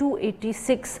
286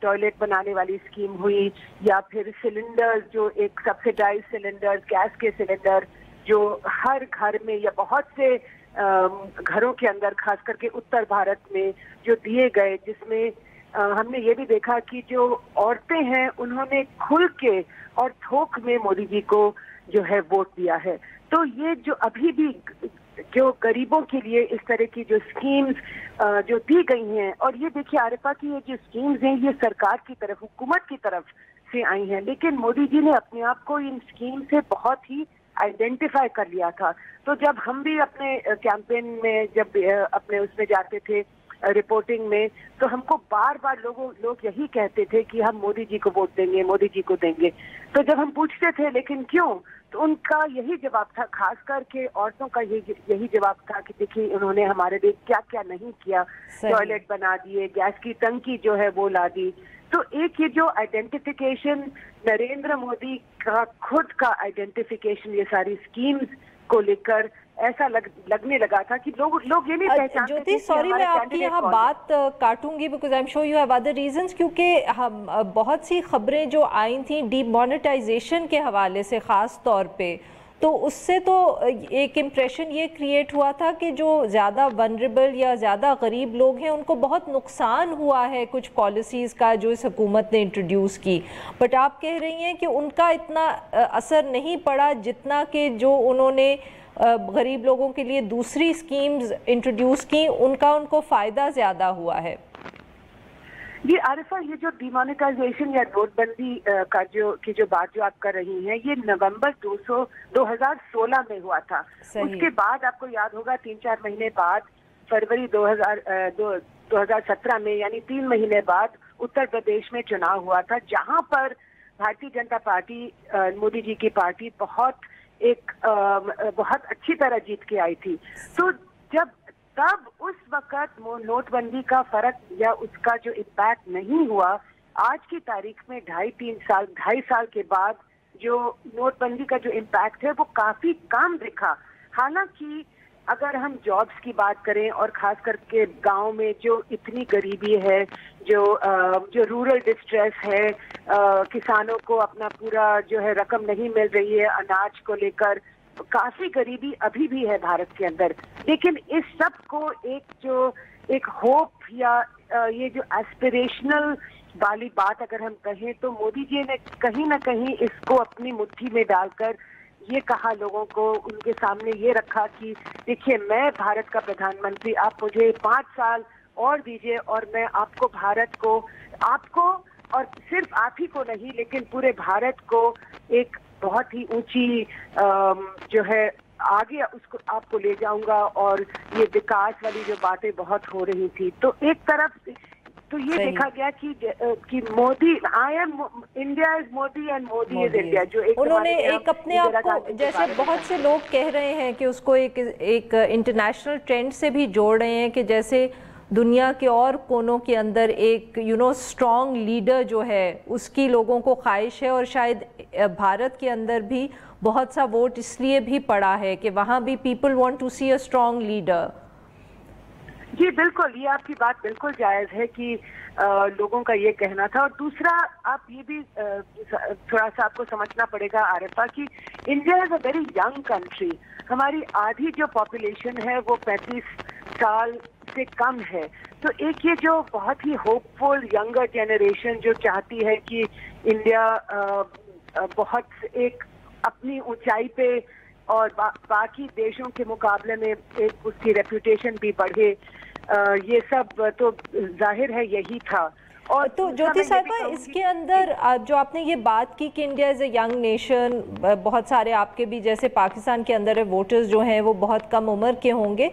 toilet بنانے والی scheme ہوئی, یا پھر سلنڈر جو ایک سبسڈائز سلنڈر, گیس کے سلنڈر جو ہر گھر میں یا بہت سے گھروں کے اندر خاص کر کے اتر بھارت میں جو دیے گئے, جس میں ہم نے یہ بھی دیکھا کہ جو عورتیں ہیں انہوں نے کھل کے اور تھوک میں مودی جی کو جو ہے ووٹ دیا ہے. تو یہ جو ابھی بھی جو غریبوں کے لیے اس طرح کی جو اسکیمز جو دی گئی ہیں, اور یہ دیکھیے عارفہ کی یہ جو اسکیمز ہیں یہ سرکار کی طرف, حکومت کی طرف سے آئی ہیں, لیکن مودی جی نے اپنے آپ کو ان اسکیم سے بہت ہی آئیڈینٹیفائی کر لیا تھا. تو جب ہم بھی اپنے کیمپین میں جب اپنے اس میں جاتے تھے رپورٹنگ میں, تو ہم کو بار بار لوگ یہی کہتے تھے کہ ہم مودی جی کو ووٹ دیں گے, مودی جی کو دیں گے. تو جب ہم پوچھتے تھے لیکن کیوں, تو ان کا یہی جواب تھا, خاص کر کے عورتوں کا یہی جواب تھا کہ دیکھیے انہوں نے ہمارے لیے کیا کیا نہیں کیا, ٹوائلٹ بنا دیے, گیس کی ٹنکی جو ہے وہ لا دی. تو ایک یہ جو آئیڈینٹیفیکیشن نریندر مودی کا خود کا آئیڈینٹیفیکیشن یہ ساری اسکیمز کو لے کر ایسا لگنے لگا تھا کہ لوگ یہ نہیں پہچانتے. جیوتی سوری میں آپ کی یہاں بات کاٹوں گی because I am sure you have other reasons, کیونکہ بہت سی خبریں جو آئی تھیں ڈی مانیٹائزیشن کے حوالے سے خاص طور پہ, تو اس سے تو ایک امپریشن یہ کریٹ ہوا تھا کہ جو زیادہ ونریبل یا زیادہ غریب لوگ ہیں ان کو بہت نقصان ہوا ہے کچھ پالیسیز کا جو اس حکومت نے انٹروڈیوس کی. بٹ آپ کہہ رہی ہیں کہ ان کا اتنا اثر نہیں پڑا جتنا کہ جو انہوں نے غریب لوگوں کے لیے دوسری اسکیمز انٹروڈیوس کی ان کو فائدہ زیادہ ہوا ہے. جی عارفہ, یہ جو ڈی مانیٹائزیشن یا نوٹ بندی کا جو بات جو آپ کر رہی ہیں, یہ نومبر 2016 میں ہوا تھا. اس کے بعد آپ کو یاد ہوگا 3-4 مہینے بعد فروری 2017 میں, یعنی 3 مہینے بعد اتر پردیش میں چناؤ ہوا تھا, جہاں پر بھارتیہ جنتا پارٹی, مودی جی کی پارٹی بہت اچھی طرح جیت کے آئی تھی. تو تب اس وقت نوٹ بندی کا فرق یا اس کا جو امپیکٹ نہیں ہوا. آج کی تاریخ میں 2.5 سال کے بعد جو نوٹ بندی کا جو امپیکٹ ہے وہ کافی کم دکھا. حالانکہ اگر ہم جابس کی بات کریں اور خاص کر کے گاؤں میں جو اتنی غریبی ہے, جو رورل ڈسٹریس ہے, کسانوں کو اپنا پورا جو ہے رقم نہیں مل رہی ہے اناج کو لے کر, کافی غریبی ابھی بھی ہے بھارت کے اندر. لیکن اس سب کو ایک ہوپ یا یہ جو ایسپریشنل والی بات اگر ہم کہیں, تو مودی جی نے کہیں نہ کہیں اس کو اپنی مٹھی میں ڈال کر یہ کہا لوگوں کو, ان کے سامنے یہ رکھا کہ دیکھیے میں بھارت کا پردھان منتری, آپ مجھے 5 سال اور دیجیے اور میں آپ کو بھارت کو, آپ کو اور صرف آپ ہی کو نہیں لیکن پورے بھارت کو ایک بہت ہی اونچی جو ہے آگے اس کو آپ کو لے جاؤں گا. اور یہ وکاس والی جو باتیں بہت ہو رہی تھی, تو ایک طرف تو یہ دیکھا گیا کہ Modi, I am India is Modi and Modi is India, جو انہوں نے ایک اپنے آپ کو, جیسے بہت سے لوگ کہہ رہے ہیں کہ اس کو ایک انٹرنیشنل ٹرینڈ سے بھی جوڑ رہے ہیں کہ جیسے دنیا کے اور کونوں کے اندر ایک اسٹرانگ لیڈر جو ہے اس کی لوگوں کو خواہش ہے, اور شاید بھارت کے اندر بھی بہت سا ووٹ اس لیے بھی پڑا ہے کہ وہاں بھی people want to see a strong leader. جی بالکل, یہ آپ کی بات بالکل جائز ہے کہ لوگوں کا یہ کہنا تھا. اور دوسرا آپ یہ بھی تھوڑا سا آپ کو سمجھنا پڑے گا عارفہ کہ India is a very young country. ہماری آدھی جو پاپولیشن ہے وہ 35 سال سے کم ہے. تو ایک یہ جو بہت ہی ہوپ فل ینگر جنریشن جو چاہتی ہے کہ انڈیا بہت ایک اپنی اونچائی پہ اور باقی دیشوں کے مقابلے میں ایک اس کی ریپوٹیشن بھی بڑھے, یہ سب تو ظاہر ہے یہی تھا. اور تو جیوتی صاحبہ اس کے اندر جو آپ نے یہ بات کی کہ India is a young nation, بہت سارے آپ کے بھی جیسے پاکستان کے اندر ووٹرز جو ہیں وہ بہت کم عمر کے ہوں گے,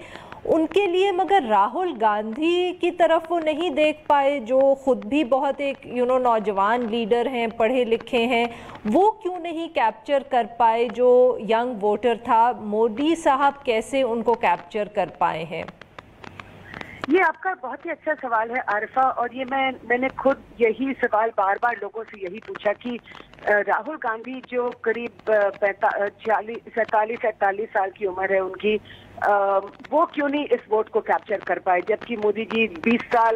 ان کے لیے مگر راہل گاندھی کی طرف وہ نہیں دیکھ پائے جو خود بھی بہت ایک نوجوان لیڈر ہیں, پڑھے لکھے ہیں, وہ کیوں نہیں کیپچر کر پائے جو ینگ ووٹر تھا؟ مودی صاحب کیسے ان کو کیپچر کر پائے ہیں؟ یہ آپ کا بہت ہی اچھا سوال ہے عارفہ, اور یہ میں نے خود یہی سوال بار بار لوگوں سے یہی پوچھا کہ راہل گاندھی جو قریب 47-48 سال کی عمر ہے ان کی, وہ کیوں نہیں اس ووٹ کو کیپچر کر پائے, جبکہ مودی جی 20 سال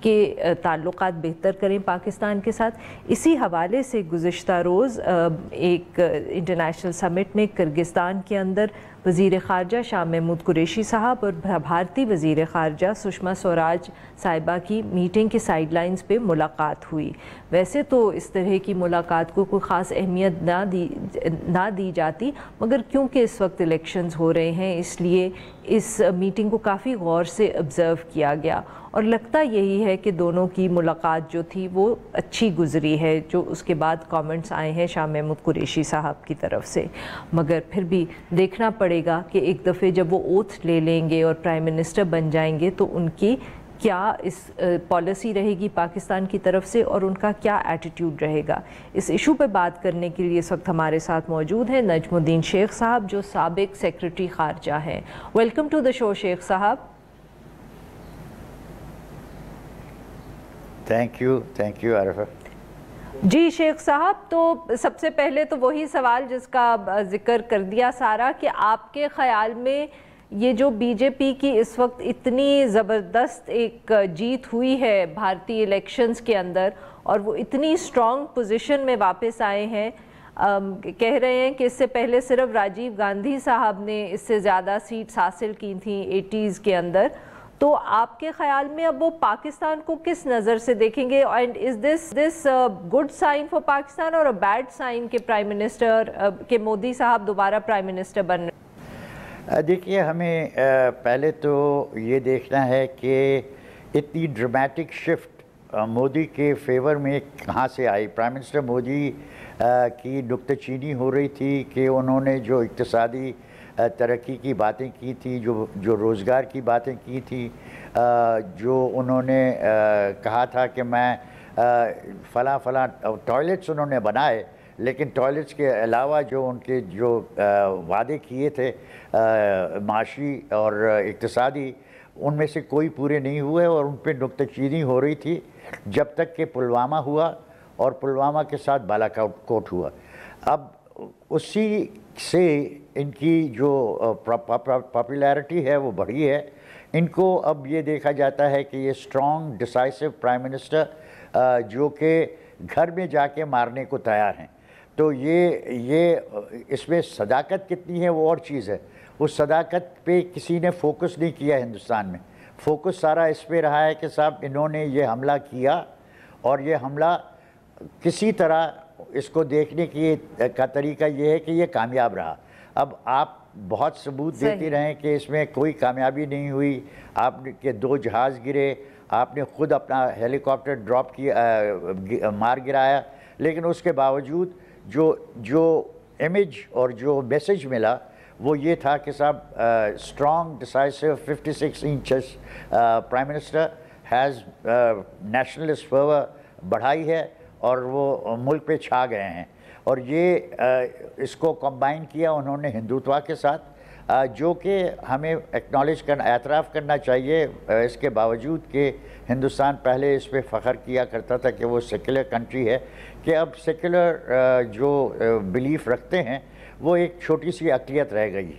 کہ تعلقات بہتر کریں پاکستان کے ساتھ. اسی حوالے سے گزشتہ روز ایک انٹرنیشنل سمٹ میں کرگستان کے اندر وزیر خارجہ شاہ محمود قریشی صاحب اور بھارتی وزیر خارجہ سشما سوراج صاحبہ کی میٹنگ کے سائیڈ لائنز پہ ملاقات ہوئی. ویسے تو اس طرح کی ملاقات کو کوئی خاص اہمیت نہ دی جاتی، مگر کیونکہ اس وقت الیکشنز ہو رہے ہیں اس لیے اس میٹنگ کو کافی غور سے آبزرو کیا گیا، اور لگتا یہی ہے کہ دونوں کی ملاقات جو تھی وہ اچھی گزری ہے، جو اس کے بعد کامنٹس آئے ہیں شاہ محمود قریشی صاحب کی طرف سے. مگر پھر بھی دیکھنا پڑے گا کہ ایک دفعہ جب وہ اوتھ لے لیں گے اور پرائم منسٹر بن جائیں گے تو ان کی کیا اس پالیسی رہے گی پاکستان کی طرف سے اور ان کا کیا ایٹیٹیوڈ رہے گا. اس ایشو پہ بات کرنے کے لیے اس وقت ہمارے ساتھ موجود ہیں نجم الدین شیخ صاحب جو سابق سیکرٹری خارجہ ہیں. ویلکم ٹو دا شو شیخ صاحب. Thank you Arifa. جی شیخ صاحب، تو سب سے پہلے تو وہی سوال جس کا ذکر کر دیا سارا، کہ آپ کے خیال میں یہ جو بی جے پی کی اس وقت اتنی زبردست ایک جیت ہوئی ہے بھارتی الیکشنز کے اندر اور وہ اتنی اسٹرانگ پوزیشن میں واپس آئے ہیں، کہہ رہے ہیں کہ اس سے پہلے صرف راجیو گاندھی صاحب نے اس سے زیادہ سیٹس حاصل کی تھیں 80s کے اندر، تو آپ کے خیال میں اب وہ پاکستان کو کس نظر سے دیکھیں گے؟ And is this good sign for Pakistan اور بیڈ سائن کہ پرائم منسٹر کہ مودی صاحب دوبارہ پرائم منسٹر بن رہے؟ دیکھیے، ہمیں پہلے تو یہ دیکھنا ہے کہ اتنی ڈرامیٹک شفٹ مودی کے فیور میں کہاں سے آئی. پرائم منسٹر مودی کی نکتہ چینی ہو رہی تھی کہ انہوں نے جو اقتصادی ترقی کی باتیں کی تھی، جو روزگار کی باتیں کی تھی، جو انہوں نے کہا تھا کہ میں فلاں ٹوائلٹس انہوں نے بنائے، لیکن ٹوائلٹس کے علاوہ جو ان کے جو وعدے کیے تھے معاشی اور اقتصادی، ان میں سے کوئی پورے نہیں ہوئے اور ان پہ نکتہ چینی ہو رہی تھی جب تک کہ پلوامہ ہوا اور پلوامہ کے ساتھ بالا کوٹ ہوا. اب اسی سے ان کی جو پاپولیرٹی ہے وہ بڑھی ہے. ان کو اب یہ دیکھا جاتا ہے کہ یہ اسٹرانگ ڈیسائسو پرائم منسٹر جو کہ گھر میں جا کے مارنے کو تیار ہیں. تو یہ اس میں صداقت کتنی ہے وہ اور چیز ہے. اس صداقت پہ کسی نے فوکس نہیں کیا ہندوستان میں. فوکس سارا اس پہ رہا ہے کہ صاحب انہوں نے یہ حملہ کیا اور یہ حملہ کسی طرح اس کو دیکھنے کا طریقہ یہ ہے کہ یہ کامیاب رہا. اب آپ بہت ثبوت دیتی رہیں کہ اس میں کوئی کامیابی نہیں ہوئی. آپ کے 2 جہاز گرے، آپ نے خود اپنا ہیلی کاپٹر ڈراپ کیا، مار گرایا، لیکن اس کے باوجود جو امیج اور جو میسج ملا وہ یہ تھا کہ صاحب strong decisive 56 inches prime minister has nationalist fervour بڑھائی ہے اور وہ ملک پہ چھا گئے ہیں. اور یہ اس کو کمبائن کیا انہوں نے ہندوتوا کے ساتھ، جو کہ ہمیں ایکنالج کرنا، اعتراف کرنا چاہیے. اس کے باوجود کہ ہندوستان پہلے اس پہ فخر کیا کرتا تھا کہ وہ سیکولر کنٹری ہے، کہ اب سیکولر جو بلیف رکھتے ہیں وہ ایک چھوٹی سی اقلیت رہ گئی،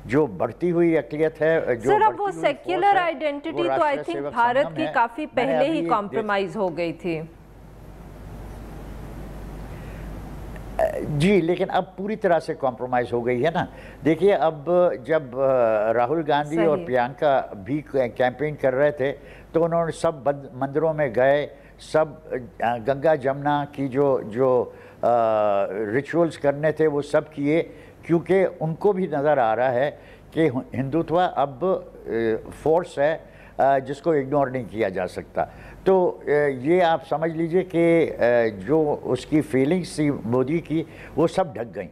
جو بڑھتی ہوئی اقلیت ہے. سر اب وہ سیکولر آئیڈینٹی تو آئی تھنک بھارت کی کافی پہلے ہی کمپرومائز ہو گئی تھی. جی، لیکن اب پوری طرح سے کمپرومائز ہو گئی ہے نا. دیکھیے، اب جب راہل گاندھی اور پرینکا بھی کیمپین کر رہے تھے تو انہوں نے سب مندروں میں گئے، سب گنگا جمنا کی جو ریچولز کرنے تھے وہ سب کیے، کیونکہ ان کو بھی نظر آ رہا ہے کہ ہندوتوا اب فورس ہے جس کو اگنور نہیں کیا جا سکتا. تو یہ آپ سمجھ لیجئے کہ جو اس کی فیلنگز تھی مودی کی وہ سب ڈھک گئیں،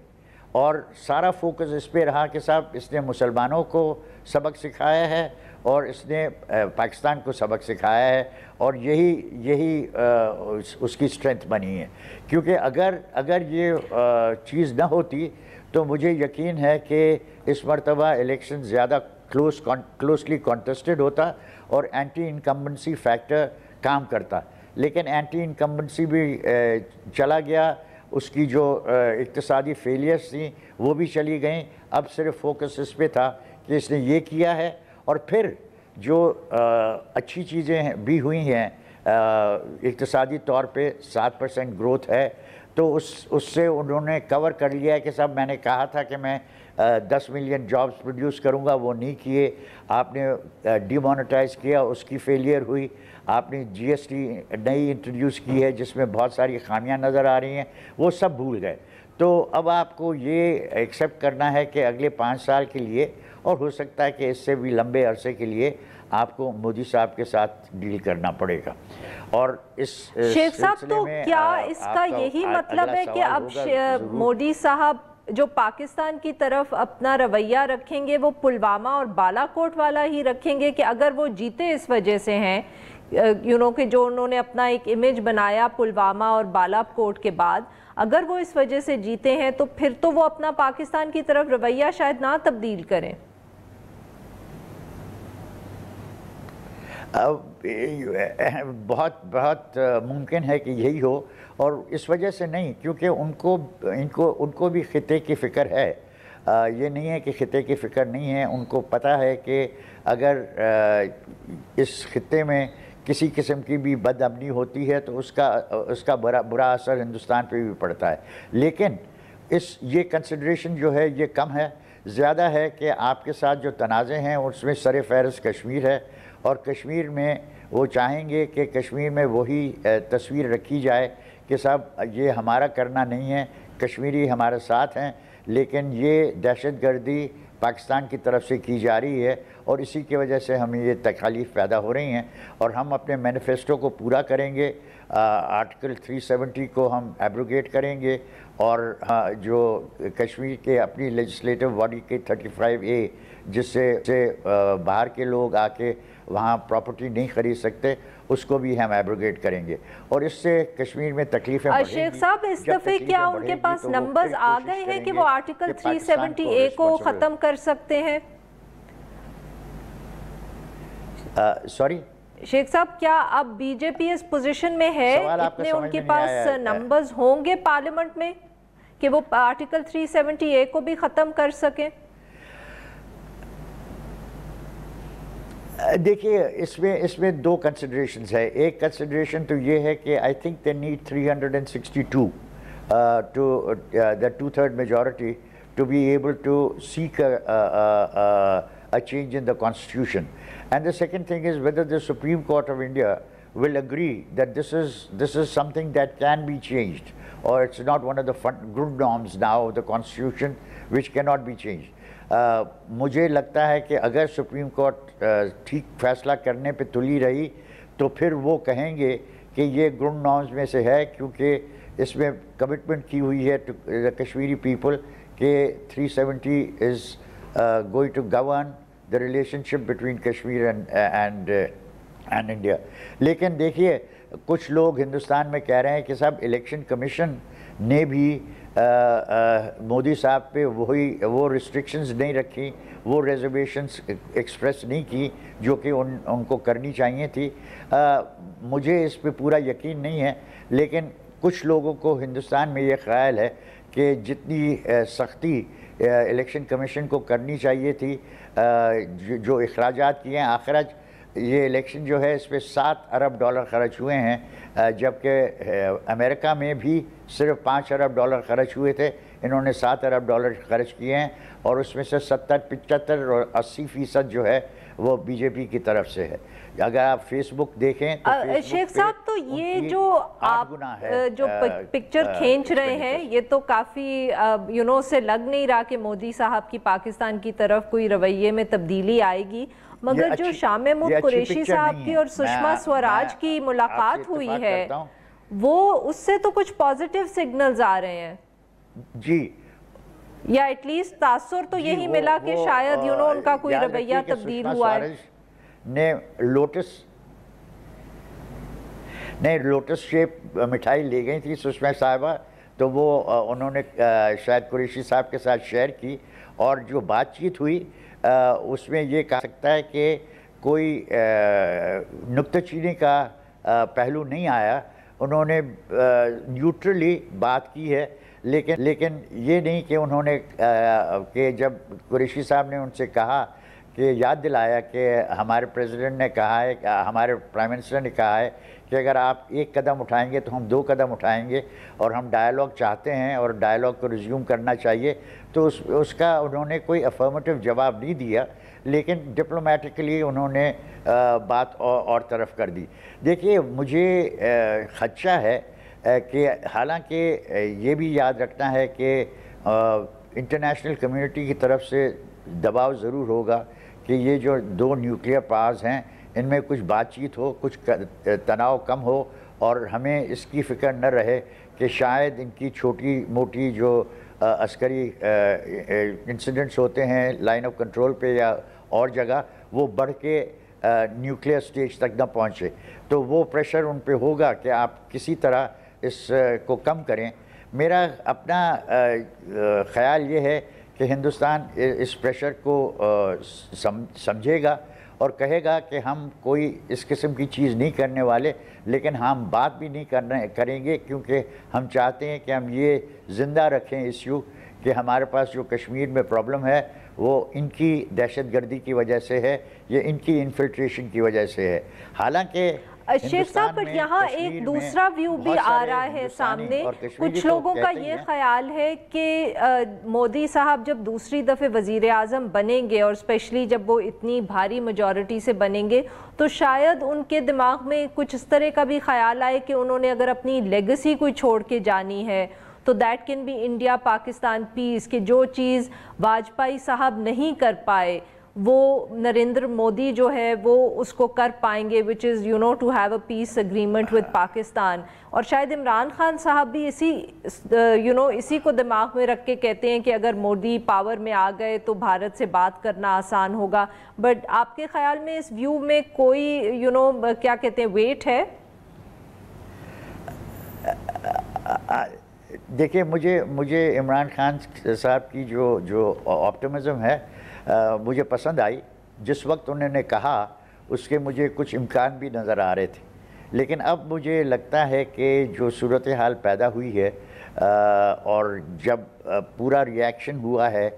اور سارا فوکس اس پہ رہا کہ صاحب اس نے مسلمانوں کو سبق سکھایا ہے اور اس نے پاکستان کو سبق سکھایا ہے، اور یہی اس کی اسٹرینتھ بنی ہے. کیونکہ اگر یہ چیز نہ ہوتی تو مجھے یقین ہے کہ اس مرتبہ الیکشن زیادہ کلوزلی کانٹیسٹڈ ہوتا اور اینٹی انکمبنسی فیکٹر کام کرتا. لیکن اینٹی انکمبنسی بھی چلا گیا، اس کی جو اقتصادی فیلیئرز تھیں وہ بھی چلی گئیں. اب صرف فوکس اس پہ تھا کہ اس نے یہ کیا ہے، اور پھر جو اچھی چیزیں بھی ہوئی ہیں اقتصادی طور پہ 7% گروتھ ہے، تو اس سے انہوں نے کور کر لیا ہے کہ صاحب میں نے کہا تھا کہ میں 10 ملین جابز پروڈیوس کروں گا، وہ نہیں کیے، آپ نے ڈی مانیٹائز کیا، اس کی فیلئر ہوئی، آپ نے جی ایس ٹی نئی انٹروڈیوس کی ہے جس میں بہت ساری خامیاں نظر آ رہی ہیں، وہ سب بھول گئے۔ تو اب آپ کو یہ ایکسیپٹ کرنا ہے کہ اگلے 5 سال کے لیے، اور ہو سکتا ہے کہ اس سے بھی لمبے عرصے کے لیے، آپ کو مودی صاحب کے ساتھ ڈیل کرنا پڑے گا۔ اور اس شیخ صاحب تو کیا اس کا یہی مطلب ہے کہ اب مودی صاحب جو پاکستان کی طرف اپنا رویہ رکھیں گے وہ پلوامہ اور بالا کوٹ والا ہی رکھیں گے، کہ اگر وہ جیتے اس وجہ سے ہیں کہ جو انہوں نے اپنا ایک امیج بنایا پلوامہ اور بالا کوٹ کے بعد، اگر وہ اس وجہ سے جیتے ہیں تو پھر تو وہ اپنا پاکستان کی طرف رویہ شاید نہ تبدیل کریں؟ بہت ممکن ہے کہ یہی ہو، اور اس وجہ سے نہیں، کیونکہ ان کو بھی خطے کی فکر ہے۔ یہ نہیں ہے کہ خطے کی فکر نہیں ہے، ان کو پتہ ہے کہ اگر اس خطے میں کسی قسم کی بھی بد امنی ہوتی ہے تو اس کا برا اثر ہندوستان پہ بھی پڑتا ہے۔ لیکن یہ کنسیڈریشن جو ہے یہ کم ہے، زیادہ ہے کہ آپ کے ساتھ جو تنازع ہیں اس میں سر فہرست کشمیر ہے، اور کشمیر میں وہ چاہیں گے کہ کشمیر میں وہی تصویر رکھی جائے کہ صاحب یہ ہمارا کرنا نہیں ہے، کشمیری ہمارے ساتھ ہیں، لیکن یہ دہشت گردی پاکستان کی طرف سے کی جا رہی ہے، اور اسی کی وجہ سے ہمیں یہ تکالیف پیدا ہو رہی ہیں، اور ہم اپنے مینیفیسٹو کو پورا کریں گے، آرٹیکل 370 کو ہم ایبروگیٹ کریں گے، اور جو کشمیر کے اپنی لیجسلیٹو باڈی کے 35A جس سے باہر کے لوگ آ کے وہاں پراپرٹی نہیں خرید سکتے، اس کو بھی ہم ایبروگیٹ کریں گے، اور اس سے کشمیر میں تکلیفیں بڑھیں گی۔ شیخ صاحب اس دفعہ کیا ان کے پاس نمبرز آ گئے ہیں کہ وہ آرٹیکل 370A کو ختم کر سکتے ہیں؟ سوری شیخ صاحب کیا اب بی جے پی اس پوزیشن میں ہے، اتنے ان کے پاس نمبرز ہوں گے پارلیمنٹ میں کہ وہ آرٹیکل 370A کو بھی ختم کر سکیں؟ دیکھیے اس میں 2 کنسیڈریشنز ہے۔ ایک کنسیڈریشن تو یہ ہے کہ I think they need 362 to the 2/3 majority to be able to seek a change in the constitution. And the second thing is whether the Supreme Court of India will agree that this is something that can be changed, or it's not one of the good norms now of the constitution which cannot be changed. مجھے لگتا ہے کہ اگر supreme court ٹھیک فیصلہ کرنے پہ تلی رہی تو پھر وہ کہیں گے کہ یہ گرونڈ نارمز میں سے ہے، کیونکہ اس میں کمٹمنٹ کی ہوئی ہے ٹو کشمیری پیپل کہ 370 is going to govern the relationship between Kashmir and India. لیکن دیکھیے کچھ لوگ ہندوستان میں کہہ رہے ہیں کہ صاحب الیکشن کمیشن نے بھی مودی صاحب پہ وہ ریسٹرکشنز نہیں رکھی، وہ ریزرویشنز ایکسپریس نہیں کی جو کہ ان کو کرنی چاہیے تھی۔ مجھے اس پہ پورا یقین نہیں ہے، لیکن کچھ لوگوں کو ہندوستان میں یہ خیال ہے کہ جتنی سختی الیکشن کمیشن کو کرنی چاہیے تھی، جو اخراجات کیے ہیں، آخرج یہ الیکشن جو ہے اس پہ $7 ارب خرچ ہوئے ہیں، جبکہ امریکہ میں بھی صرف $5 ارب خرچ ہوئے تھے، انہوں نے $7 ارب خرچ کیے ہیں، اور اس میں سے 70، 75 اور 80% جو ہے وہ بی جے پی کی طرف سے ہے۔ اگر آپ فیس بک دیکھیں تو شیخ صاحب تو یہ جو آپ جو پکچر کھینچ رہے ہیں یہ تو کافی سے لگ نہیں رہا کہ مودی صاحب کی پاکستان کی طرف کوئی رویے میں تبدیلی آئے گی، مگر جو شاہ محمود قریشی صاحب کی اور سشما سوراج کی ملاقات ہوئی ہے وہ اس سے تو کچھ پازیٹیو سگنلز آ رہے ہیں جی، یا ایٹ لیسٹ تاثر تو یہی ملا کہ شاید ان کا کوئی رویہ تبدیل ہوا ہے۔ لوٹس شیپ مٹھائی لے گئی تھی سشما صاحبہ، تو وہ انہوں نے شاید قریشی صاحب کے ساتھ شیئر کی، اور جو بات چیت ہوئی اس میں یہ کہا سکتا ہے کہ کوئی نکتہ چینی کا پہلو نہیں آیا، انہوں نے نیوٹرلی بات کی ہے، لیکن یہ نہیں کہ انہوں نے کہ جب قریشی صاحب نے ان سے کہا کہ کہ یاد دلایا کہ ہمارے پریزیڈنٹ نے کہا ہے، ہمارے پرائم منسٹر نے کہا ہے کہ اگر آپ ایک قدم اٹھائیں گے تو ہم 2 قدم اٹھائیں گے، اور ہم ڈائیلاگ چاہتے ہیں اور ڈائیلاگ کو ریزیوم کرنا چاہیے. تو اس کا انہوں نے کوئی افرمیٹیو جواب نہیں دیا، لیکن ڈپلومیٹکلی انہوں نے بات اور طرف کر دی. دیکھیے مجھے خدشہ ہے کہ حالانکہ یہ بھی یاد رکھنا ہے کہ انٹرنیشنل کمیونٹی کی طرف سے دباؤ ضرور ہوگا کہ یہ جو 2 نیوکلیئر پاورز ہیں ان میں کچھ بات چیت ہو، کچھ تناؤ کم ہو، اور ہمیں اس کی فکر نہ رہے کہ شاید ان کی چھوٹی موٹی جو عسکری انسیڈنٹس ہوتے ہیں لائن آف کنٹرول پہ یا اور جگہ، وہ بڑھ کے نیوکلیئر سٹیج تک نہ پہنچے. تو وہ پریشر ان پہ ہوگا کہ آپ کسی طرح اس کو کم کریں. میرا اپنا خیال یہ ہے کہ ہندوستان اس پریشر کو سمجھے گا اور کہے گا کہ ہم کوئی اس قسم کی چیز نہیں کرنے والے، لیکن ہم بات بھی نہیں کریں گے، کیونکہ ہم چاہتے ہیں کہ ہم یہ زندہ رکھیں ایشو کہ ہمارے پاس جو کشمیر میں پرابلم ہے وہ ان کی دہشت گردی کی وجہ سے ہے، یہ ان کی انفلٹریشن کی وجہ سے ہے. حالانکہ شیخ صاحب پر یہاں ایک دوسرا ویو بھی آ رہا ہے سامنے. کچھ لوگوں کا یہ خیال ہے کہ مودی صاحب جب دوسری دفعہ وزیر اعظم بنیں گے، اور اسپیشلی جب وہ اتنی بھاری میجورٹی سے بنیں گے، تو شاید ان کے دماغ میں کچھ اس طرح کا بھی خیال آئے کہ انہوں نے اگر اپنی لیگسی کوئی چھوڑ کے جانی ہے تو that can be India Pakistan peace, کہ جو چیز واجپئی صاحب نہیں کر پائے وہ نریندر مودی جو ہے وہ اس کو کر پائیں گے، which is to have a peace agreement with Pakistan. اور شاید عمران خان صاحب بھی اسی کو دماغ میں رکھ کے کہتے ہیں کہ اگر مودی پاور میں آ گئے تو بھارت سے بات کرنا آسان ہوگا. بٹ آپ کے خیال میں اس ویو میں کوئی کیا کہتے ہیں ویٹ ہے؟ دیکھیں مجھے عمران خان صاحب کی جو آپٹمزم ہے مجھے پسند آئی. جس وقت انہوں نے کہا اس کے مجھے کچھ امکان بھی نظر آ رہے تھے، لیکن اب مجھے لگتا ہے کہ جو صورتحال پیدا ہوئی ہے اور جب پورا ریاکشن ہوا ہے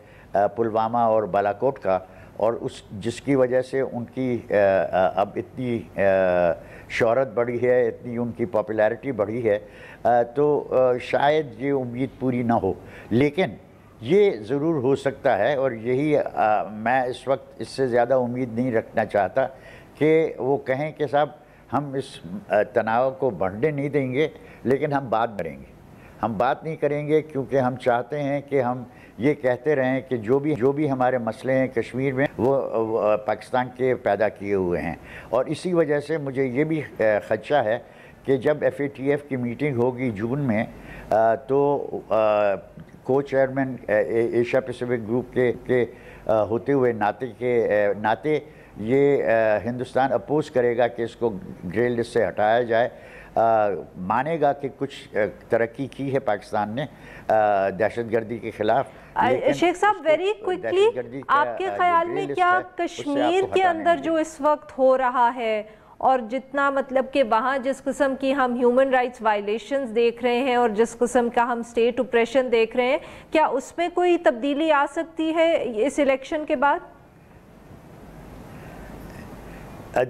پلوامہ اور بالاکوٹ کا، اور جس کی وجہ سے ان کی اب اتنی شہرت بڑھی ہے، اتنی ان کی پاپولیرٹی بڑھی ہے، تو شاید یہ امید پوری نہ ہو. لیکن یہ ضرور ہو سکتا ہے، اور یہی میں اس وقت اس سے زیادہ امید نہیں رکھنا چاہتا کہ وہ کہیں کہ صاحب ہم اس تناؤ کو بڑھنے نہیں دیں گے، لیکن ہم بات کریں گے. ہم بات نہیں کریں گے کیونکہ ہم چاہتے ہیں کہ ہم یہ کہتے رہیں کہ جو بھی ہمارے مسئلے ہیں کشمیر میں وہ پاکستان کے پیدا کیے ہوئے ہیں. اور اسی وجہ سے مجھے یہ بھی خدشہ ہے کہ جب FATF کی میٹنگ ہوگی جون میں، تو کو چیئرمین ایشیا پیسیفک گروپ کے ہوتے ہوئے ناطے یہ ہندوستان اپوز کرے گا کہ اس کو گرے لسٹ سے ہٹایا جائے. مانے گا کہ کچھ ترقی کی ہے پاکستان نے دہشت گردی کے خلاف. شیخ صاحب ویری کوئکلی آپ کے خیال میں کیا کشمیر کے اندر جو اس وقت ہو رہا ہے، اور جتنا مطلب کہ وہاں جس قسم کی ہم ہیومن رائٹس وائلیشنز دیکھ رہے ہیں اور جس قسم کا ہم سٹیٹ اپریشن دیکھ رہے ہیں، کیا اس میں کوئی تبدیلی آ سکتی ہے اس الیکشن کے بعد؟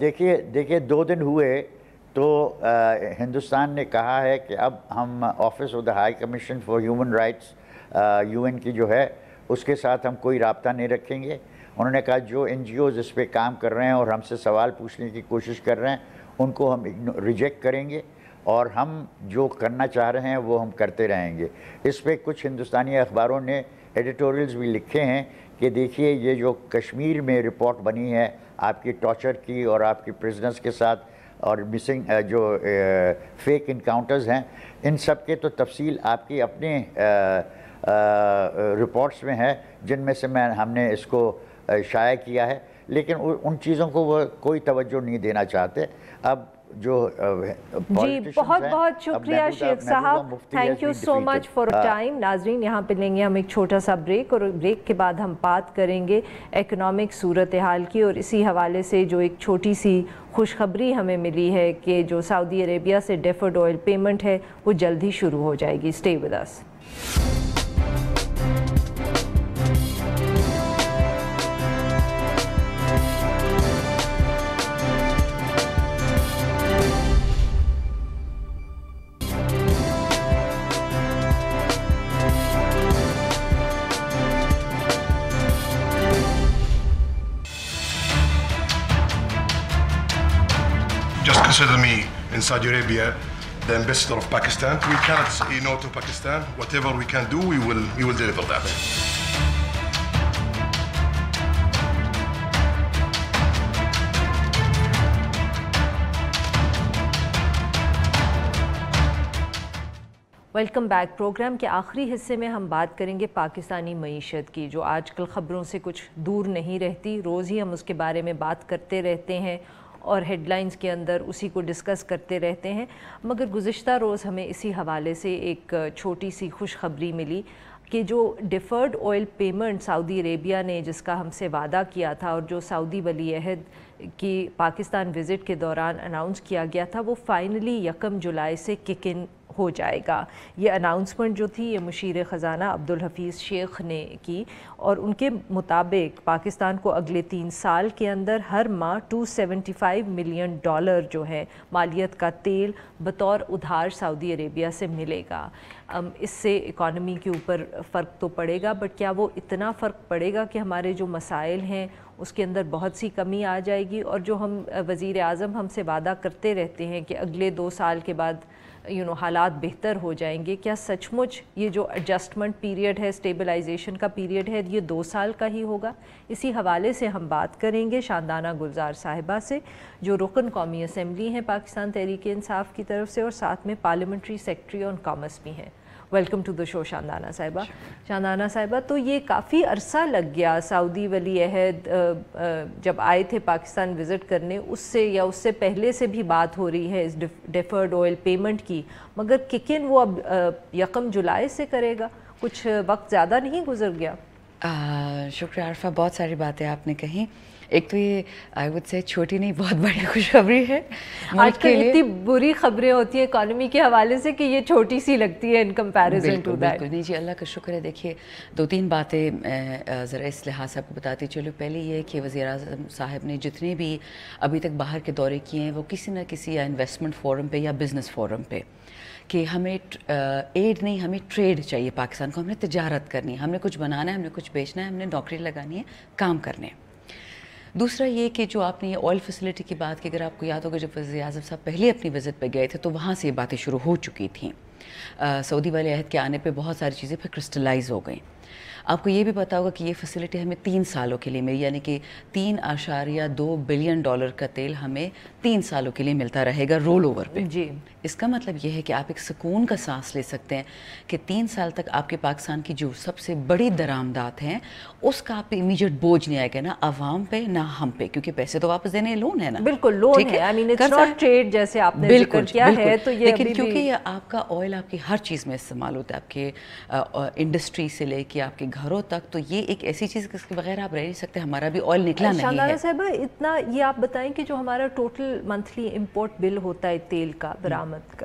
دیکھیے 2 دن ہوئے تو ہندوستان نے کہا ہے کہ اب ہم office of the high commission for human rights UN کی جو ہے اس کے ساتھ ہم کوئی رابطہ نہیں رکھیں گے. انہوں نے کہا جو NGOs اس پہ کام کر رہے ہیں اور ہم سے سوال پوچھنے کی کوشش کر رہے ہیں ان کو ہم ریجیکٹ کریں گے، اور ہم جو کرنا چاہ رہے ہیں وہ ہم کرتے رہیں گے. اس پہ کچھ ہندوستانی اخباروں نے ایڈیٹوریلز بھی لکھے ہیں کہ دیکھیے یہ جو کشمیر میں رپورٹ بنی ہے آپ کی ٹارچر کی اور آپ کی پرزنرز کے ساتھ اور مسنگ جو فیک انکاؤنٹرز ہیں، ان سب کے تو تفصیل آپ کی اپنے رپورٹس میں ہے جن میں سے ہم نے اس کو شائع کیا ہے، لیکن ان چیزوں کو وہ کوئی توجہ نہیں دینا چاہتے. اب جو جی بہت بہت شکریہ شیخ صاحب، thank you so much for time. ناظرین یہاں پہ لیں گے ہم ایک چھوٹا سا بریک، اور بریک کے بعد ہم بات کریں گے اکنامک صورتحال کی، اور اسی حوالے سے جو ایک چھوٹی سی خوشخبری ہمیں ملی ہے کہ جو سعودی عربیہ سے ڈیفرڈ آئل پیمنٹ ہے وہ جلد ہی شروع ہو جائے گی. Stay with us. just consider me in Saudi Arabia the ambassador of Pakistan. We cannot say no to Pakistan. Whatever we can do, we will deliver that. Welcome back. Programme کے آخری حصے میں ہم بات کریں گے پاکستانی معیشت کی، جو آج کل خبروں سے کچھ دور نہیں رہتی. روز ہی ہم اس کے بارے میں بات کرتے رہتے ہیں اور ہیڈ لائنز کے اندر اسی کو ڈسکس کرتے رہتے ہیں. مگر گزشتہ روز ہمیں اسی حوالے سے ایک چھوٹی سی خوشخبری ملی کہ جو ڈیفرڈ آئل پیمنٹ سعودی عربیہ نے جس کا ہم سے وعدہ کیا تھا اور جو سعودی ولی عہد کی پاکستان وزٹ کے دوران اناؤنس کیا گیا تھا، وہ فائنلی 1 جولائی سے کک ان ہو جائے گا. یہ اناؤنسمنٹ جو تھی یہ مشیر خزانہ عبدالحفیظ شیخ نے کی، اور ان کے مطابق پاکستان کو اگلے 3 سال کے اندر ہر ماہ $275 ملین جو ہے مالیت کا تیل بطور ادھار سعودی عربیہ سے ملے گا. اس سے اکانومی کے اوپر فرق تو پڑے گا، بٹ کیا وہ اتنا فرق پڑے گا کہ ہمارے جو مسائل ہیں اس کے اندر بہت سی کمی آ جائے گی؟ اور جو ہم وزیر اعظم ہم سے وعدہ کرتے رہتے ہیں کہ اگلے 2 سال کے بعد حالات بہتر ہو جائیں گے، کیا سچ مچ یہ جو ایڈجسٹمنٹ پیریڈ ہے، اسٹیبلائزیشن کا پیریڈ ہے، یہ 2 سال کا ہی ہوگا؟ اسی حوالے سے ہم بات کریں گے شاندانہ گلزار صاحبہ سے، جو رکن قومی اسمبلی ہیں پاکستان تحریک انصاف کی طرف سے اور ساتھ میں پارلیمنٹری سیکرٹری آن کامرس بھی ہیں. ویلکم ٹو دا شو شاندانہ صاحبہ. شاندانہ صاحبہ، تو یہ کافی عرصہ لگ گیا سعودی ولی عہد جب آئے تھے پاکستان وزٹ کرنے، اس سے پہلے سے بھی بات ہو رہی ہے اس ڈیفرڈ آئل پیمنٹ کی، مگر کک ان وہ اب 1 جولائی سے کرے گا. کچھ وقت زیادہ نہیں گزر گیا؟ شکریہ عارفہ، بہت ساری باتیں آپ نے کہیں. ایک تو یہ آئی وڈ سے چھوٹی نہیں بہت بڑی خوشخبری ہے. آج کل اتنی بری خبریں ہوتی ہیں اکانومی کے حوالے سے کہ یہ چھوٹی سی لگتی ہے ان کمپیریزن ٹو دیٹ. بالکل نہیں جی، اللہ کا شکر ہے. دیکھیے 2-3 باتیں ذرا اس لحاظ سے آپ کو بتاتی چلو. پہلے یہ کہ وزیر اعظم صاحب نے جتنے بھی ابھی تک باہر کے دورے کیے ہیں وہ کسی نہ کسی یا انویسٹمنٹ فورم پہ یا بزنس فورم پہ، کہ ہمیں ایڈ نہیں، ہمیں ٹریڈ چاہیے پاکستان کو، ہم نے تجارت کرنی ہے، ہم نے کچھ بنانا ہے، ہم نے کچھ بیچنا ہے، ہم نے نوکری لگانی ہے، کام کرنے. دوسرا یہ کہ جو آپ نے یہ آئل فیسلٹی کی بات کی، اگر آپ کو یاد ہوگا جب وزیر اعظم صاحب پہلے اپنی وزٹ پہ گئے تھے تو وہاں سے یہ باتیں شروع ہو چکی تھیں. سعودی ولی عہد کے آنے پہ بہت ساری چیزیں پھر کرسٹلائز ہو گئیں. آپ کو یہ بھی پتا ہوگا کہ یہ فیسلٹی ہمیں 3 سالوں کے لیے ملی، یعنی کہ $3.2 بلین کا تیل ہمیں 3 سالوں کے لیے ملتا رہے گا رول اوور پہ. جی، اس کا مطلب یہ ہے کہ آپ ایک سکون کا سانس لے سکتے ہیں کہ 3 سال تک آپ کے پاکستان کی جو سب سے بڑی درآمدات ہیں اس کا آپ پہ امیجیٹ بوجھ نہیں آئے گا، نہ عوام پہ نہ ہم پہ، کیونکہ پیسے تو واپس دینے لون ہے نا. بالکل لون ہے، آئی مین اٹس ناٹ ٹریڈ جیسے آپ نے ذکر کیا ہے. تو یہ لیکن کیونکہ یہ آپ کا آئل آپ کی ہر چیز میں استعمال ہوتا ہے، آپ کے انڈسٹری سے لے کے آپ کے گھروں تک، تو یہ ایک ایسی چیز جس کے بغیر آپ رہ نہیں سکتے. ہمارا بھی آئل نکلا نہیں ہے. شاندانہ صاحبہ، اتنا یہ آپ بتائیں کہ جو ہمارا ٹوٹل منتھلی امپورٹ بل ہوتا ہے تیل کا برآمد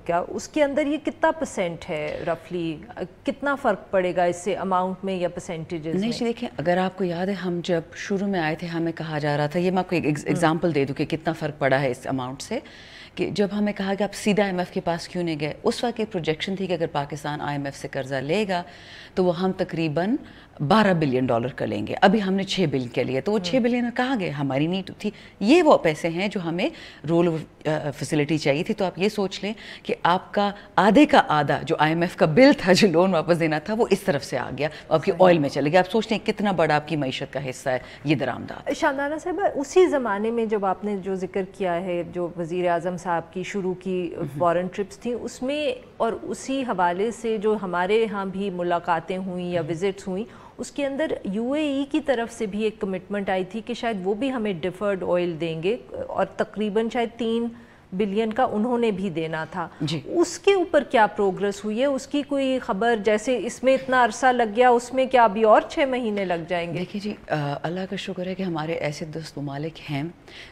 کا، اس کے اندر یہ کتنا % ہے رفلی؟ کتنا فرق پڑے گا اس سے اماؤنٹ میں یا پرسنٹیجز میں؟ نہیں جی دیکھیں، اگر آپ کو یاد ہے ہم جب شروع میں آئے تھے ہمیں کہا جا رہا تھا، یہ میں آپ کو ایک ایگزامپل دے دوں کہ کتنا فرق پڑا ہے اس اماؤنٹ سے، کہ جب ہمیں کہا کہ آپ سیدھا IMF کے پاس کیوں نہیں گئے، اس وقت ایک پروجیکشن تھی کہ اگر پاکستان IMF سے قرضہ لے گا تو وہ ہم تقریباً $12 بلین کا لیں گے. ابھی ہم نے 6 بلین کے لیے، تو وہ 6 بلین کہاں گئے؟ ہماری نیڈ تھی. یہ وہ پیسے ہیں جو ہمیں رول فیسلٹی چاہیے تھی. تو آپ یہ سوچ لیں کہ آپ کا آدھے کا آدھا جو IMF کا بل تھا جو لون واپس دینا تھا وہ اس طرف سے آ گیا، آپ کی آئل میں چلے گیا. آپ سوچ لیں کتنا بڑا آپ کی معیشت کا حصہ ہے یہ درآمدات. شاندانہ صاحبہ، اسی زمانے میں جب آپ نے جو ذکر کیا ہے، جو وزیر اعظم صاحب کی شروع کی فارن ٹرپس تھیں، اس میں اور اسی حوالے سے جو ہمارے ہاں بھی ملاقاتیں ہوئیں یا وزٹس ہوئیں، اس کے اندر UAE کی طرف سے بھی ایک کمٹمنٹ آئی تھی کہ شاید وہ بھی ہمیں ڈیفرڈ آئل دیں گے، اور تقریباً شاید 3 بلین کا انہوں نے بھی دینا تھا. اس کے اوپر کیا پروگرس ہوئی ہے؟ اس کی کوئی خبر؟ جیسے اس میں اتنا عرصہ لگ گیا، اس میں کیا ابھی اور 6 مہینے لگ جائیں گے؟ دیکھیے جی، اللہ کا شکر ہے کہ ہمارے ایسے دوست ممالک ہیں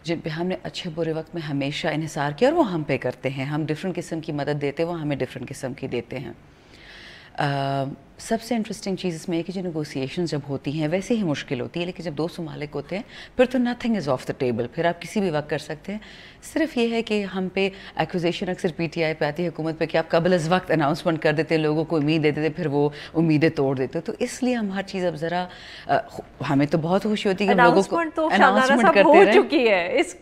جن پہ ہم نے اچھے برے وقت میں ہمیشہ انحصار کیا، اور وہ ہم پہ کرتے ہیں. ہم ڈفرینٹ قسم کی مدد دیتے ہیں، وہ ہمیں ڈفرینٹ قسم کی دیتے ہیں. سب سے انٹرسٹنگ چیز اس میں ہے کہ جو نیگوسیشن جب ہوتی ہیں ویسے ہی مشکل ہوتی ہے، لیکن جب 2 ممالک ہوتے ہیں پھر تو nothing is of the table, پھر آپ کسی بھی وقت کر سکتے ہیں. صرف یہ ہے کہ ہم پہ ایکوزیشن اکثر پی ٹی آئی پہ آتی ہے حکومت پہ کہ آپ قبل از وقت اناؤنسمنٹ کر دیتے ہیں، لوگوں کو امید دیتے تھے، پھر وہ امیدیں توڑ دیتے. تو اس لیے ہم ہر چیز اب ذرا ہمیں تو بہت خوشی ہوتی ہے کہ لوگوں کو اناؤنسمنٹ کرتے رہیں. ہو چکی ہے اس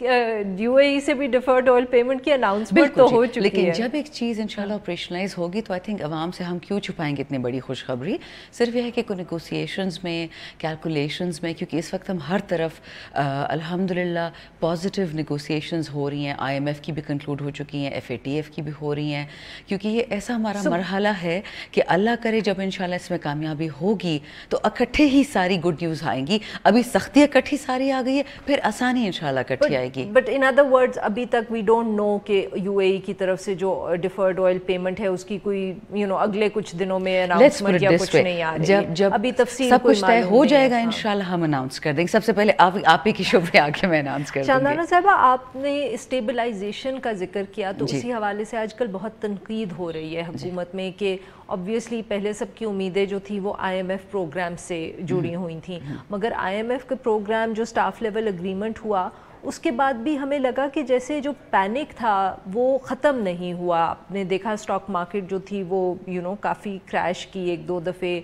یو اے ای سے بھی ڈیفرڈ آئل پیمنٹ کی اناؤنسمنٹ تو ہو چکی ہے، لیکن جب ایک چیز انشاءاللہ آپریشنلائز ہوگی تو آئی تھنک عوام سے ہم کیوں چھپائیں گے اتنی بڑی خوشخبری. صرف یہ ہے کہ نیگوسیشنز میں، کیلکولیشنز میں، کیونکہ اس وقت ہم ہر طرف الحمدللہ پازیٹیو نیگوسیشنز ہو رہی ہیں، آئی ایم ایف کی بھی کنکلوڈ ہو چکی ہیں، ایف اے ٹی ایف کی بھی ہو رہی ہیں، کیونکہ یہ ایسا ہمارا مرحلہ ہے کہ اللہ کرے جب انشاءاللہ اس میں کامیابی ہوگی تو اکٹھے ہی ساری گڈ نیوز آئیں گی. ابھی سختی اکٹھی ساری آ گئی ہے، پھر آسانی انشاءاللہ اکٹھی آئے گی. بٹ ان ادر ورڈز ابھی تک وی ڈونٹ نو کہ یو اے ای کی طرف سے جو ڈیفرڈ آئل پیمنٹ ہے اس کی کوئی اگلے کچھ دنوں میں اناؤنسمنٹ یا کچھ نہیں آ رہی ہے. جب ابھی تفصیل سب کچھ طے ہو جائے گا انشاءاللہ ہم اناؤنس کر دیں گے. سب سے پہلے آپ ہی کی شبے آ کے میں اناؤنس کر دوں گی. شاندانہ صاحبہ، آپ نے اسٹیبلائزیشن کا ذکر کیا تو اسی حوالے سے آج کل بہت تنقید ہو رہی ہے حکومت میں کہ obviously پہلے سب کی امیدیں جو تھی وہ آئی ایم ایف پروگرام سے جڑی ہوئی تھیں، مگر آئی ایم ایف کا پروگرام جو اسٹاف لیول اگریمنٹ ہوا اس کے بعد بھی ہمیں لگا کہ جیسے جو پینک تھا وہ ختم نہیں ہوا. آپ نے دیکھا اسٹاک مارکیٹ جو تھی وہ کافی کریش کی، 1-2 دفعے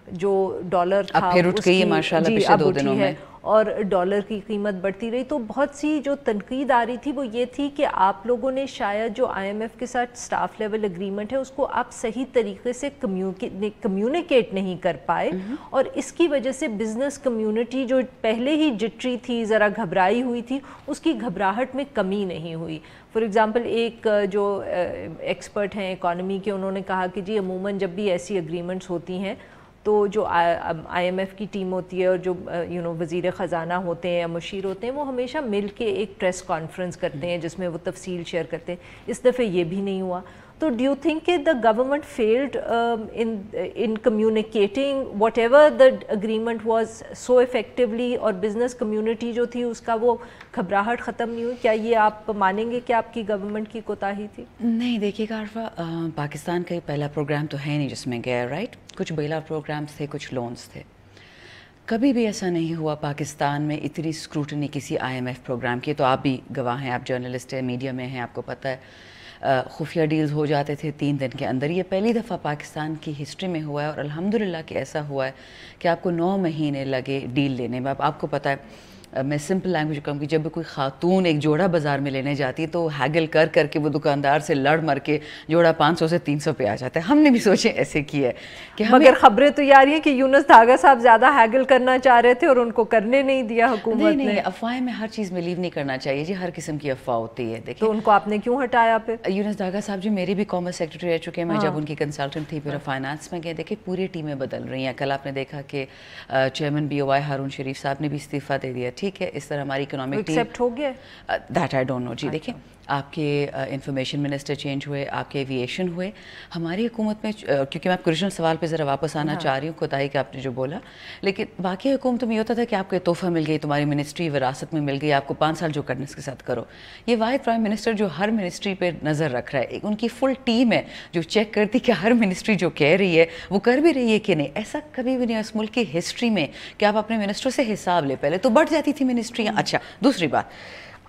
جو ڈالر تھا پھر اٹھ گئی ہے ماشاءاللہ پچھلے 2 دنوں میں، اور ڈالر کی قیمت بڑھتی رہی. تو بہت سی جو تنقید آ رہی تھی وہ یہ تھی کہ آپ لوگوں نے شاید جو آئی ایم ایف کے ساتھ اسٹاف لیول اگریمنٹ ہے اس کو آپ صحیح طریقے سے کمیونیکیٹ نہیں کر پائے، اور اس کی وجہ سے بزنس کمیونٹی جو پہلے ہی جٹری تھی، ذرا گھبرائی ہوئی تھی، اس کی گھبراہٹ میں کمی نہیں ہوئی. فار ایگزامپل ایک جو ایکسپرٹ ہیں اکانومی کے، انہوں نے کہا کہ جی عموماً جب بھی ایسی اگریمنٹس ہوتی ہیں تو جو آئی ایم ایف کی ٹیم ہوتی ہے اور جو وزیر خزانہ ہوتے ہیں یا مشیر ہوتے ہیں وہ ہمیشہ مل کے ایک پریس کانفرنس کرتے ہیں جس میں وہ تفصیل شیئر کرتے ہیں. اس دفعہ یہ بھی نہیں ہوا. تو ڈو یو تھنک کہ the government field in communicating what ever the agreement was so effectively, اور بزنس کمیونٹی جو تھی اس کا وہ گھبراہٹ ختم نہیں ہوئی؟ کیا یہ آپ مانیں گے کہ آپ کی گورنمنٹ کی کوتاہی تھی؟ نہیں، دیکھیے گا عارفہ، پاکستان کا یہ پہلا پروگرام تو ہے نہیں جس میں گیا، رائٹ؟ کچھ بیل آؤٹ پروگرامس تھے، کچھ لونز تھے. کبھی بھی ایسا نہیں ہوا پاکستان میں اتنی اسکروٹنی کسی آئی ایم ایف پروگرام کی. تو آپ بھی گواہ ہیں، آپ جرنلسٹ ہیں، میڈیا میں ہیں، آپ کو پتہ ہے خفیہ ڈیلز ہو جاتے تھے 3 دن کے اندر. یہ پہلی دفعہ پاکستان کی ہسٹری میں ہوا ہے، اور الحمدللہ کہ ایسا ہوا ہے کہ آپ کو 9 مہینے لگے ڈیل لینے میں. اب آپ کو پتہ ہے، میں سمپل لینگویج کہوں کہ جب بھی کوئی خاتون ایک جوڑا بازار میں لینے جاتی ہے تو ہیگل کر کر کے وہ دکاندار سے لڑ مر کے جوڑا 500 سے 300 پہ آ جاتا ہے. ہم نے بھی سوچے ایسے کیا ہے کہ مگر خبریں تو یہ آ رہی ہیں کہ یونس دھاگا صاحب زیادہ ہیگل کرنا چاہ رہے تھے اور ان کو کرنے نہیں دیا حکومت نے. نہیں، افواہیں میں ہر چیز بلیو نہیں کرنا چاہیے جی، ہر قسم کی افواہ ہوتی ہے. دیکھیں تو ان کو آپ نے کیوں ہٹایا پھر؟ یونس دھاگا صاحب جی میری بھی کامرس سیکرٹری رہ چکے ہیں، میں جب ان کی کنسلٹنٹ تھی پھر فائنانس میں گئے. دیکھیں پوری ٹیمیں بدل رہی ہیں. کل آپ نے دیکھا کہ چیئرمین بی او آئی ہارون شریف صاحب نے بھی استعفیٰ دے دیا. ٹھیک ہے، اس طرح ہماری اکنامک ٹیم ایکسیپٹ ہو گیا دیٹ آئی ڈونٹ نو جی. دیکھیں آپ کے انفارمیشن منسٹر چینج ہوئے، آپ کے ایویشن ہوئے. ہماری حکومت میں کیونکہ میں آپ کے اوریجنل سوال پہ ذرا واپس آنا چاہ رہی ہوں، کوتاہی کہ آپ نے جو بولا، لیکن باقی حکومتوں میں یہ ہوتا تھا کہ آپ کو تحفہ مل گئی، تمہاری منسٹری وراثت میں مل گئی، آپ کو 5 سال جو کرنے اس کے ساتھ کرو. یہ واحد پرائم منسٹر جو ہر منسٹری پہ نظر رکھ رہا ہے، ان کی فل ٹیم ہے جو چیک کرتی کہ ہر منسٹری جو کہہ رہی ہے وہ کر بھی رہی ہے کہ نہیں. ایسا کبھی بھی نہیں اس ملک کی ہسٹری میں کہ آپ اپنے منسٹر سے حساب لے. پہلے تو بڑھ جاتی تھی منسٹریاں. اچھا، دوسری بات،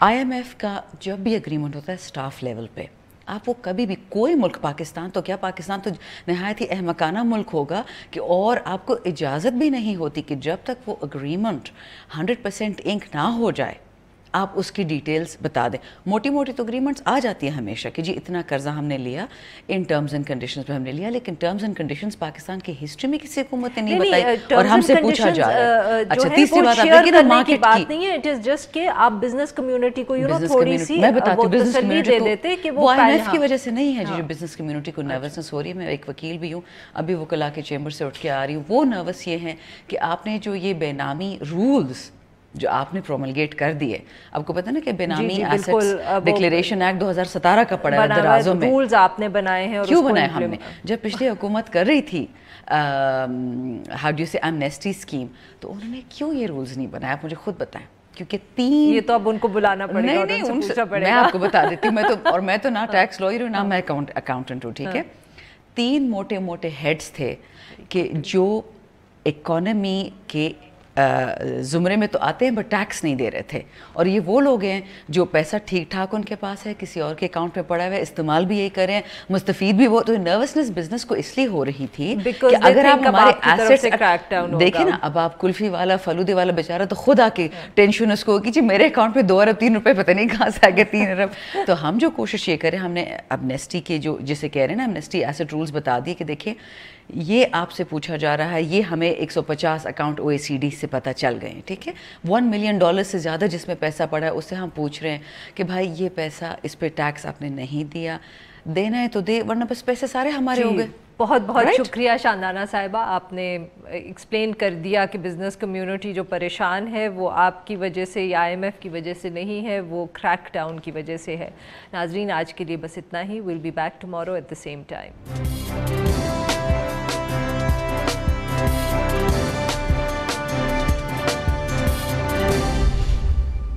آئی ایم ایف کا جب بھی اگریمنٹ ہوتا ہے اسٹاف لیول پہ، آپ وہ کبھی بھی کوئی ملک، پاکستان تو کیا، پاکستان تو نہایت ہی احمقانہ ملک ہوگا کہ، اور آپ کو اجازت بھی نہیں ہوتی کہ جب تک وہ اگریمنٹ 100% انک نہ ہو جائے آپ اس کی ڈیٹیلز بتا دیں. موٹی موٹی تو اگریمنٹس آ جاتی ہیں ہمیشہ کہ جی اتنا قرضہ ہم نے لیا، ان ٹرمز اینڈ کنڈیشنز پہ ہم نے لیا، لیکن ٹرمز اینڈ کنڈیشنز پاکستان کی ہسٹری میں کسی حکومت نے نہیں بتائی اور ہم سے پوچھا جا رہا ہے. اچھا، تیسری بات آپ دیکھیں نا، مارکیٹ بات نہیں ہے، اٹ از جسٹ کہ آپ بزنس کمیونٹی کو تھوڑی سی میں بتاتی ہوں بزنس کمیونٹی دے دیتے کہ وہ آئی ایم ایف کی وجہ سے نہیں ہے جو بزنس کمیونٹی کو نروسنس ہو رہی ہے. میں ایک وکیل بھی ہوں، ابھی وہ کل آ کے چیمبر سے اٹھ کے آ رہی ہوں. وہ نروس یہ ہیں کہ آپ نے جو یہ بے نامی رولز جو آپ نے پروملگیٹ کر دیے، آپ کو پتہ نا کہ بے نامی ایسٹس ڈکلیریشن ایکٹ 2017 کا پڑا ہے درازوں میں، رولز آپ نے بنائے ہیں. اور کیوں بنائے ہم نے؟ جب پچھلی حکومت کر رہی تھی ہاؤ ڈو یو سے ایمنیسٹی اسکیم، تو انہوں نے کیوں یہ رولز نہیں بنائے؟ آپ مجھے خود بتائیں. کیونکہ 3 یہ تو اب ان کو بلانا پڑے گا. نہیں، میں آپ کو بتا دیتی ہوں. میں تو نہ ٹیکس لائر ہوں نہ میں اکاؤنٹنٹ ہوں. ٹھیک ہے، 3 موٹے موٹے ہیڈز تھے کہ جو اکانومی کے زمرے میں تو آتے ہیں بٹ ٹیکس نہیں دے رہے تھے, اور یہ وہ لوگ ہیں جو پیسہ ٹھیک ٹھاک ان کے پاس ہے, کسی اور کے اکاؤنٹ میں پڑا ہوا ہے, استعمال بھی یہی کر رہے ہیں, مستفید بھی وہ. تو نروسنس بزنس کو اس لیے ہو رہی تھی کہ اگر آپ ہمارے ایسٹس دیکھیں نا, اب آپ کلفی والا فلودے والا بیچارہ تو خود آ کے ٹینشن اس کو کہ جی میرے اکاؤنٹ میں 2 ارب 3 روپے پتہ نہیں کہاں سے آ گئے 3 ارب. تو ہم جو کوشش یہ کریں, ہم نے امنیسٹی کے جو جسے کہہ رہے ہیں نا امنیسٹی ایسٹ رولز بتا دیے کہ دیکھیں یہ آپ سے پوچھا جا رہا ہے, یہ ہمیں 150 اکاؤنٹ OECD سے پتہ چل گئے ہیں, ٹھیک ہے, $1 ملین سے زیادہ جس میں پیسہ پڑا ہے اس سے ہم پوچھ رہے ہیں کہ بھائی یہ پیسہ اس پہ ٹیکس آپ نے نہیں دیا, دینا ہے تو دے, ورنہ بس پیسے سارے ہمارے ہو گئے. بہت بہت شکریہ شاندانہ صاحبہ, آپ نے ایکسپلین کر دیا کہ بزنس کمیونٹی جو پریشان ہے وہ آپ کی وجہ سے یا IMF کی وجہ سے نہیں ہے, وہ کریک ڈاؤن کی وجہ سے ہے. ناظرین آج کے لیے بس اتنا ہی. We'll be back tomorrow at the same time.